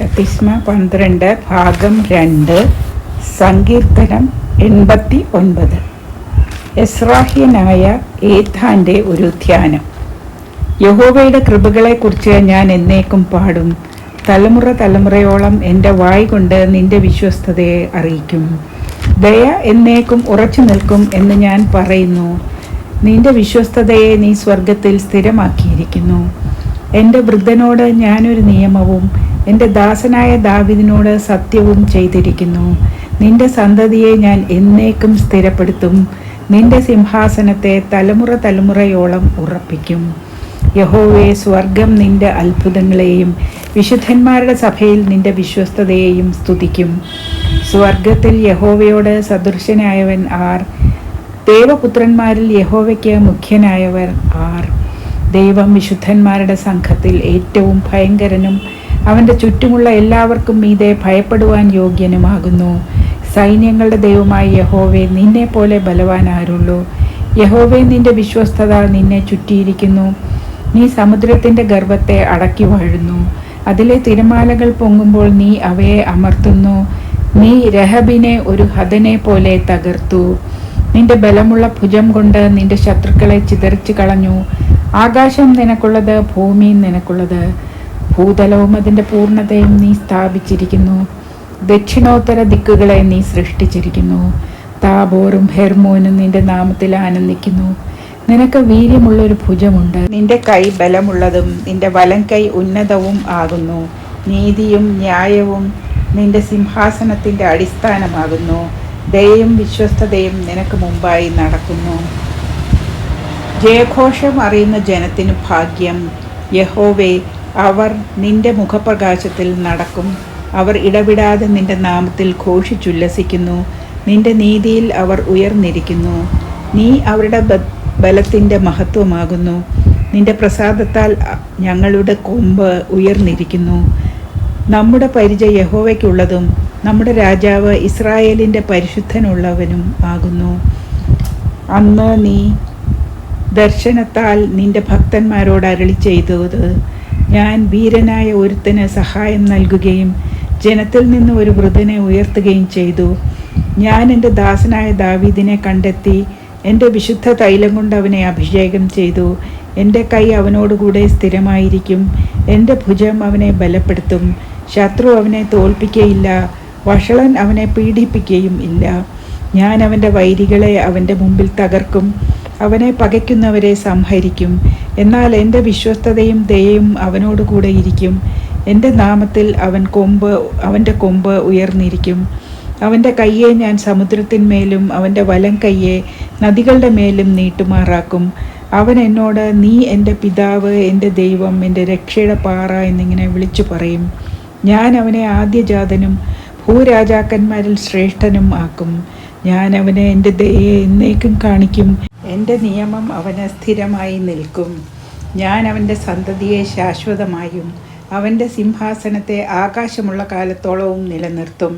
കാറ്റക്കിസ്മ 12 ഭാഗം 2 സങ്കീർത്തനം 89. എസ്രാഹ്യനായ ഏഥാന്റെ ഒരു ധ്യാനം. യഹോവയുടെ കൃപകളെക്കുറിച്ച് ഞാൻ എന്നേക്കും പാടും. തലമുറ തലമുറയോളം എൻ്റെ വായ് കൊണ്ട് നിന്റെ വിശ്വസ്തതയെ അറിയിക്കും. ദയ എന്നേക്കും ഉറച്ചു നിൽക്കും എന്ന് ഞാൻ പറയുന്നു. നിന്റെ വിശ്വസ്തതയെ നീ സ്വർഗത്തിൽ സ്ഥിരമാക്കിയിരിക്കുന്നു. എൻ്റെ വൃദ്ധനോട് ഞാനൊരു നിയമവും എൻ്റെ ദാസനായ ദാവീദിനോട് സത്യവും ചെയ്തിരിക്കുന്നു. നിന്റെ സന്തതിയെ ഞാൻ എന്നേക്കും സ്ഥിരപ്പെടുത്തും. നിന്റെ സിംഹാസനത്തെ തലമുറ തലമുറയോളം ഉറപ്പിക്കും. യഹോവേ, സ്വർഗം നിന്റെ അത്ഭുതങ്ങളെയും വിശുദ്ധന്മാരുടെ സഭയിൽ നിന്റെ വിശ്വസ്തതയെയും സ്തുതിക്കും. സ്വർഗത്തിൽ യഹോവയോട് സദൃശനായവൻ ആർ? ദേവപുത്രന്മാരിൽ യഹോവയ്ക്ക് മുഖ്യനായവർ ആർ? ദൈവം വിശുദ്ധന്മാരുടെ സംഘത്തിൽ ഏറ്റവും ഭയങ്കരനും അവൻ്റെ ചുറ്റുമുള്ള എല്ലാവർക്കും മീതെ ഭയപ്പെടുവാൻ യോഗ്യനുമാകുന്നു. സൈന്യങ്ങളുടെ ദൈവമായ യഹോവേ, നിന്നെ പോലെ ബലവാൻ ആരുള്ളൂ? യഹോവേ, നിന്റെ വിശ്വസ്തത നിന്നെ ചുറ്റിയിരിക്കുന്നു. നീ സമുദ്രത്തിൻ്റെ ഗർവത്തെ അടക്കി വാഴുന്നു. അതിലെ തിരമാലകൾ പൊങ്ങുമ്പോൾ നീ അവയെ അമർത്തുന്നു. നീ രഹബിനെ ഒരു ഹതനെ പോലെ തകർത്തു. നിന്റെ ബലമുള്ള ഭുജം കൊണ്ട് നിന്റെ ശത്രുക്കളെ ചിതറിച്ചു കളഞ്ഞു. ആകാശം നിനക്കുള്ളത്, ഭൂമി നിനക്കുള്ളത്. ഭൂതലവും അതിൻ്റെ പൂർണ്ണതയും നീ സ്ഥാപിച്ചിരിക്കുന്നു. ദക്ഷിണോത്തര ദിക്കുകളെ നീ സൃഷ്ടിച്ചിരിക്കുന്നു. താബോറും ഹെർമോനും നിന്റെ നാമത്തിൽ ആനന്ദിക്കുന്നു. നിനക്ക് വീര്യമുള്ളൊരു ഭുജമുണ്ട്. നിന്റെ കൈ ബലമുള്ളതും നിന്റെ വലം കൈ ഉന്നതവും ആകുന്നു. നീതിയും ന്യായവും നിന്റെ സിംഹാസനത്തിൻ്റെ അടിസ്ഥാനമാകുന്നു. ദയയും വിശ്വസ്തതയും നിനക്ക് മുമ്പായി നടക്കുന്നു. ജയഘോഷം അറിയുന്ന ജനത്തിനു ഭാഗ്യം. യഹോവേ, അവർ നിന്റെ മുഖപ്രകാശത്തിൽ നടക്കും. അവർ ഇടവിടാതെ നിന്റെ നാമത്തിൽ ഘോഷിച്ചുല്ലസിക്കുന്നു. നിന്റെ നീതിയിൽ അവർ ഉയർന്നിരിക്കുന്നു. നീ അവരുടെ ബലത്തിൻ്റെ മഹത്വമാകുന്നു. നിന്റെ പ്രസാദത്താൽ ഞങ്ങളുടെ കൊമ്പ് ഉയർന്നിരിക്കുന്നു. നമ്മുടെ പരിച യഹോവയ്ക്കുള്ളതും നമ്മുടെ രാജാവ് ഇസ്രായേലിൻ്റെ പരിശുദ്ധനുള്ളവനും ആകുന്നു. അന്ന് നീ ദർശനത്താൽ നിന്റെ ഭക്തന്മാരോട് അരുളി ചെയ്തത്, ഞാൻ വീരനായ ഒരുത്തന് സഹായം നൽകുകയും ജനത്തിൽ നിന്ന് ഒരു വൃദ്ധനെ ഉയർത്തുകയും ചെയ്തു. ഞാൻ എൻ്റെ ദാസനായ ദാവീദിനെ കണ്ടെത്തി എൻ്റെ വിശുദ്ധ തൈലം കൊണ്ട് അവനെ അഭിഷേകം ചെയ്തു. എൻ്റെ കൈ അവനോടുകൂടെ സ്ഥിരമായിരിക്കും. എൻ്റെ ഭുജം അവനെ ബലപ്പെടുത്തും. ശത്രു അവനെ തോൽപ്പിക്കുകയില്ല. വഷളൻ അവനെ പീഡിപ്പിക്കുകയും ഇല്ല. ഞാൻ അവൻ്റെ വൈരികളെ അവൻ്റെ മുമ്പിൽ തകർക്കും. അവനെ പകയ്ക്കുന്നവരെ സംഹരിക്കും. എന്നാൽ എൻ്റെ വിശ്വസ്തതയും ദയയും അവനോടുകൂടെ ഇരിക്കും. എൻ്റെ നാമത്തിൽ അവൻ്റെ കൊമ്പ് ഉയർന്നിരിക്കും. അവൻ്റെ കയ്യെ ഞാൻ സമുദ്രത്തിന്മേലും അവൻ്റെ വലം കയ്യെ നദികളുടെ മേലും നീട്ടുമാറാക്കും. അവൻ എന്നോട്, നീ എൻ്റെ പിതാവ്, എൻ്റെ ദൈവം, എൻ്റെ രക്ഷയുടെ പാറ എന്നിങ്ങനെ വിളിച്ചു പറയും. ഞാൻ അവനെ ആദ്യജാതനും ഭൂരാജാക്കന്മാരിൽ ശ്രേഷ്ഠനും ആക്കും. ഞാൻ അവനെ എൻ്റെ ദയയെ എന്നേക്കും കാണിക്കും. എൻ്റെ നിയമം അവന് സ്ഥിരമായി നിൽക്കും. ഞാൻ അവൻ്റെ സന്തതിയെ ശാശ്വതമായും അവൻ്റെ സിംഹാസനത്തെ ആകാശമുള്ള കാലത്തോളവും നിലനിർത്തും.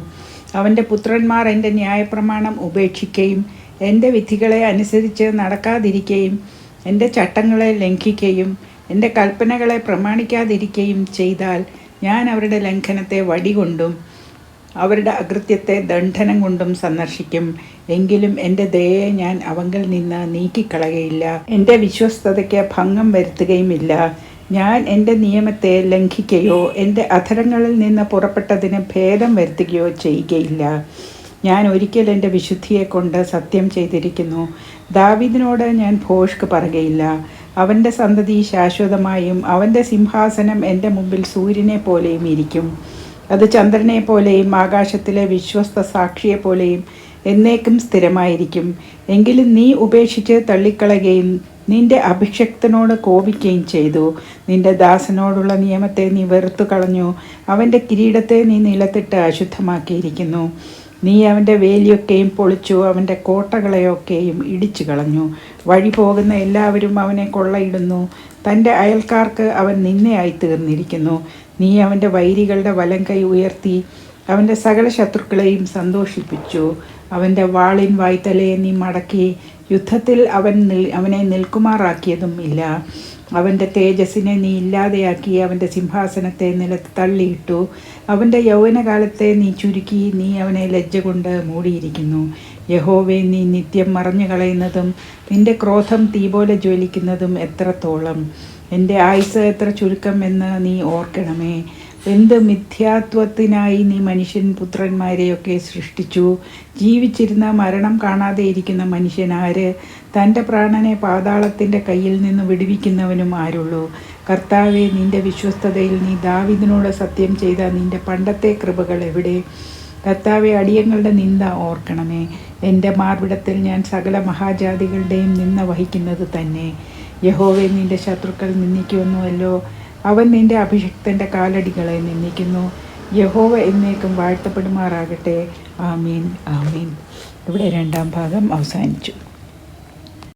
അവൻ്റെ പുത്രന്മാർ എൻ്റെ ന്യായപ്രമാണം ഉപേക്ഷിക്കുകയും എൻ്റെ വിധികളെ അനുസരിച്ച് നടക്കാതിരിക്കുകയും എൻ്റെ ചട്ടങ്ങളെ ലംഘിക്കുകയും എൻ്റെ കൽപ്പനകളെ പ്രമാണിക്കാതിരിക്കുകയും ചെയ്താൽ ഞാൻ അവരുടെ ലംഘനത്തെ വടികൊണ്ടും അവരുടെ അകൃത്യത്തെ ദണ്ഡനം കൊണ്ടും സന്ദർശിക്കും. എങ്കിലും എൻ്റെ ദയയെ ഞാൻ അവങ്കിൽ നിന്ന് നീക്കിക്കളകയില്ല. എൻ്റെ വിശ്വസ്തതയ്ക്ക് ഭംഗം വരുത്തുകയുമില്ല. ഞാൻ എൻ്റെ നിയമത്തെ ലംഘിക്കുകയോ എൻ്റെ അധരങ്ങളിൽ നിന്ന് പുറപ്പെട്ടതിന് ഭേദം വരുത്തുകയോ ചെയ്യുകയില്ല. ഞാൻ ഒരിക്കൽ എൻ്റെ വിശുദ്ധിയെ കൊണ്ട് സത്യം ചെയ്തിരിക്കുന്നു. ദാവീദിനോട് ഞാൻ ഭോഷ്ക് പറയുകയില്ല. അവൻ്റെ സന്തതി ശാശ്വതമായും അവൻ്റെ സിംഹാസനം എൻ്റെ മുമ്പിൽ സൂര്യനെ പോലെയും ഇരിക്കും. അത് ചന്ദ്രനെ പോലെയും ആകാശത്തിലെ വിശ്വസ്ത സാക്ഷിയെ പോലെയും എന്നേക്കും സ്ഥിരമായിരിക്കും. എങ്കിലും നീ ഉപേക്ഷിച്ച് തള്ളിക്കളയുകയും നിന്റെ അഭിഷക്തനോട് കോപിക്കുകയും ചെയ്തു. നിന്റെ ദാസനോടുള്ള നിയമത്തെ നീ വെറുത്തു കളഞ്ഞു. അവൻ്റെ കിരീടത്തെ നീ നിലത്തിട്ട് അശുദ്ധമാക്കിയിരിക്കുന്നു. നീ അവൻ്റെ വേലിയൊക്കെയും പൊളിച്ചു. അവൻ്റെ കോട്ടകളെയൊക്കെയും ഇടിച്ചു കളഞ്ഞു. വഴി പോകുന്ന എല്ലാവരും അവനെ കൊള്ളയിടുന്നു. തൻ്റെ അയൽക്കാർക്ക് അവൻ നിന്നയായി തീർന്നിരിക്കുന്നു. നീ അവൻ്റെ വൈരികളുടെ വലം കൈ ഉയർത്തി അവൻ്റെ സകല ശത്രുക്കളെയും സന്തോഷിപ്പിച്ചു. അവൻ്റെ വാളിൻ വായ്ത്തലയെ നീ മടക്കി യുദ്ധത്തിൽ അവനെ നിൽക്കുമാറാക്കിയതും ഇല്ല. അവൻ്റെ തേജസ്സിനെ നീ ഇല്ലാതെയാക്കി, അവൻ്റെ സിംഹാസനത്തെ നിലത്ത് തള്ളിയിട്ടു. അവൻ്റെ യൗവനകാലത്തെ നീ ചുരുക്കി, നീ അവനെ ലജ്ജ കൊണ്ട് മൂടിയിരിക്കുന്നു. യഹോവേ, നീ നിത്യം മറഞ്ഞു കളയുന്നതും നിന്റെ ക്രോധം തീ പോലെ ജ്വലിക്കുന്നതും എത്രത്തോളം! എൻ്റെ ആയുസ് എത്ര ചുരുക്കം എന്ന് നീ ഓർക്കണമേ. എന്ത് മിഥ്യാത്വത്തിനായി നീ മനുഷ്യൻ പുത്രന്മാരെയൊക്കെ സൃഷ്ടിച്ചു! ജീവിച്ചിരുന്ന മരണം കാണാതെ ഇരിക്കുന്ന മനുഷ്യൻ ആര്? തൻ്റെ പ്രാണനെ പാതാളത്തിൻ്റെ കയ്യിൽ നിന്ന് വിടുവിക്കുന്നവനും ആരുള്ളൂ? കർത്താവെ, നിൻ്റെ വിശ്വസ്തതയിൽ നീ ദാവീദിനോട് സത്യം ചെയ്ത നിൻ്റെ പണ്ടത്തെ കൃപകൾ എവിടെ? കർത്താവെ, അടിയങ്ങളുടെ നിന്ദ ഓർക്കണമേ. എൻ്റെ മാർവിടത്തിൽ ഞാൻ സകല മഹാജാതികളുടെയും നിന്ദ വഹിക്കുന്നത് തന്നെ. യഹോവേ, നിൻ്റെ ശത്രുക്കൾ നിന്ദിക്കുന്നുവല്ലോ. അവൻ നിൻ്റെ അഭിഷിക്തൻ്റെ കാലടികളെ നിന്ദിക്കുന്നു. യഹോവ എന്നേക്കും വാഴ്ത്തപ്പെടുമാറാകട്ടെ. ആമീൻ, ആമീൻ. ഇവിടെ രണ്ടാം ഭാഗം അവസാനിച്ചു.